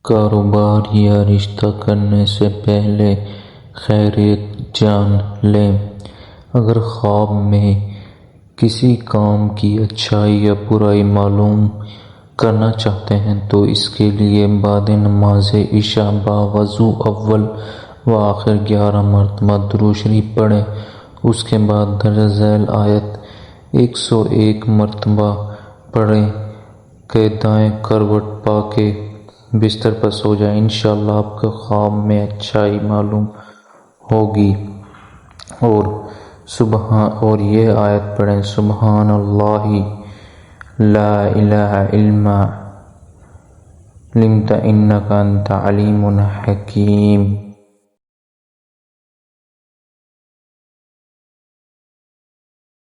کاروبار یا رشتہ کرنے سے پہلے خیریت جان لیں۔ اگر خواب میں کسی کام کی اچھائی یا برائی معلوم کرنا چاہتے ہیں تو اس کے لیے بعد نماز عشاء باوضو اول و آخر 11 مرتبہ درود شریف پڑھیں۔ اس کے بعد درج ذیل آیت 101 مرتبہ پڑھ کے دائیں کروٹ پا کے بستر پر سو جائیں۔ انشاءاللہ آپ کے خواب میں اچھائی معلوم ہوگی۔ اور یہ آیت پڑھیں، سبحان اللہ لا الہ الا علمت انک انت علیم حکیم۔